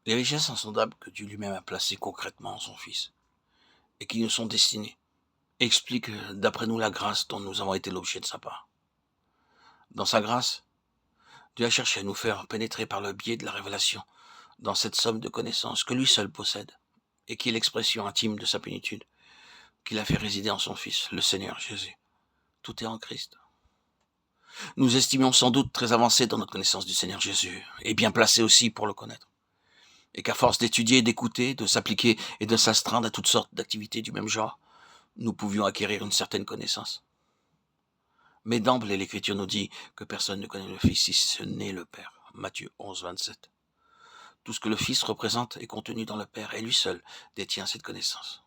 Les richesses insondables que Dieu lui-même a placées concrètement en son Fils et qui nous sont destinées expliquent d'après nous la grâce dont nous avons été l'objet de sa part. Dans sa grâce, Dieu a cherché à nous faire pénétrer par le biais de la révélation dans cette somme de connaissances que lui seul possède et qui est l'expression intime de sa plénitude, qu'il a fait résider en son Fils, le Seigneur Jésus. Tout est en Christ. Nous estimions sans doute très avancés dans notre connaissance du Seigneur Jésus, et bien placés aussi pour le connaître. Et qu'à force d'étudier, d'écouter, de s'appliquer et de s'astreindre à toutes sortes d'activités du même genre, nous pouvions acquérir une certaine connaissance. Mais d'emblée, l'Écriture nous dit que personne ne connaît le Fils si ce n'est le Père. Matthieu 11, 27. Tout ce que le Fils représente est contenu dans le Père, et lui seul détient cette connaissance.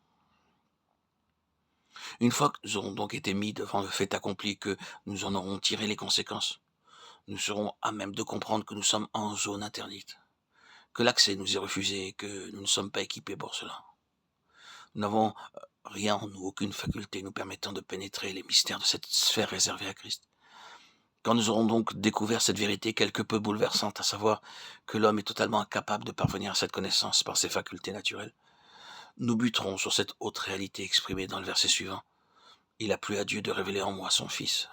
Une fois que nous aurons donc été mis devant le fait accompli, que nous en aurons tiré les conséquences, nous serons à même de comprendre que nous sommes en zone interdite, que l'accès nous est refusé et que nous ne sommes pas équipés pour cela. Nous n'avons rien en nous, aucune faculté nous permettant de pénétrer les mystères de cette sphère réservée à Christ. Quand nous aurons donc découvert cette vérité quelque peu bouleversante, à savoir que l'homme est totalement incapable de parvenir à cette connaissance par ses facultés naturelles, nous buterons sur cette haute réalité exprimée dans le verset suivant. Il a plu à Dieu de révéler en moi son Fils.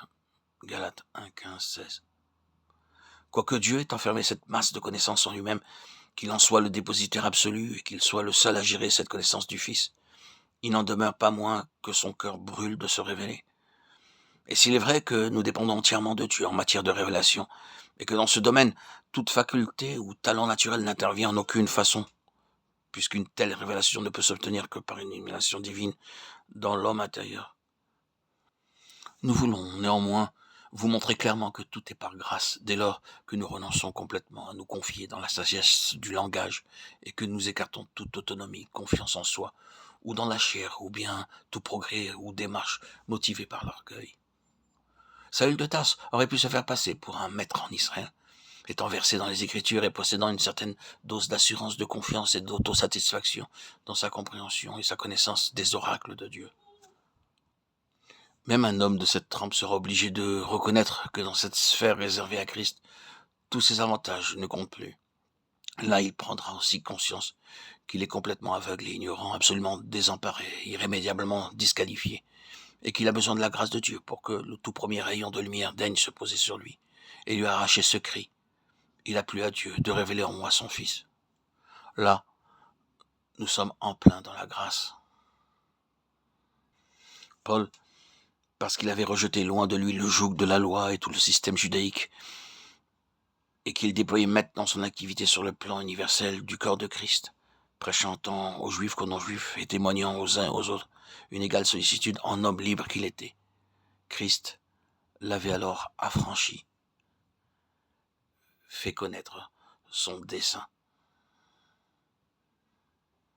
Galates 1, 15, 16. Quoique Dieu ait enfermé cette masse de connaissances en lui-même, qu'il en soit le dépositaire absolu et qu'il soit le seul à gérer cette connaissance du Fils, il n'en demeure pas moins que son cœur brûle de se révéler. Et s'il est vrai que nous dépendons entièrement de Dieu en matière de révélation, et que dans ce domaine, toute faculté ou talent naturel n'intervient en aucune façon, puisqu'une telle révélation ne peut s'obtenir que par une illumination divine dans l'homme intérieur. Nous voulons néanmoins vous montrer clairement que tout est par grâce, dès lors que nous renonçons complètement à nous confier dans la sagesse du langage et que nous écartons toute autonomie, confiance en soi, ou dans la chair, ou bien tout progrès ou démarche motivée par l'orgueil. Saül de Tarse aurait pu se faire passer pour un maître en Israël, étant versé dans les Écritures et possédant une certaine dose d'assurance, de confiance et d'autosatisfaction dans sa compréhension et sa connaissance des oracles de Dieu. Même un homme de cette trempe sera obligé de reconnaître que dans cette sphère réservée à Christ, tous ses avantages ne comptent plus. Là, il prendra aussi conscience qu'il est complètement aveugle et ignorant, absolument désemparé, irrémédiablement disqualifié, et qu'il a besoin de la grâce de Dieu pour que le tout premier rayon de lumière daigne se poser sur lui et lui arracher ce cri. Il a plu à Dieu de révéler en moi son Fils. Là, nous sommes en plein dans la grâce. Paul, parce qu'il avait rejeté loin de lui le joug de la loi et tout le système judaïque, et qu'il déployait maintenant son activité sur le plan universel du corps de Christ, prêchant tant aux Juifs qu'aux non-Juifs et témoignant aux uns et aux autres une égale sollicitude en homme libre qu'il était. Christ l'avait alors affranchi, fait connaître son dessein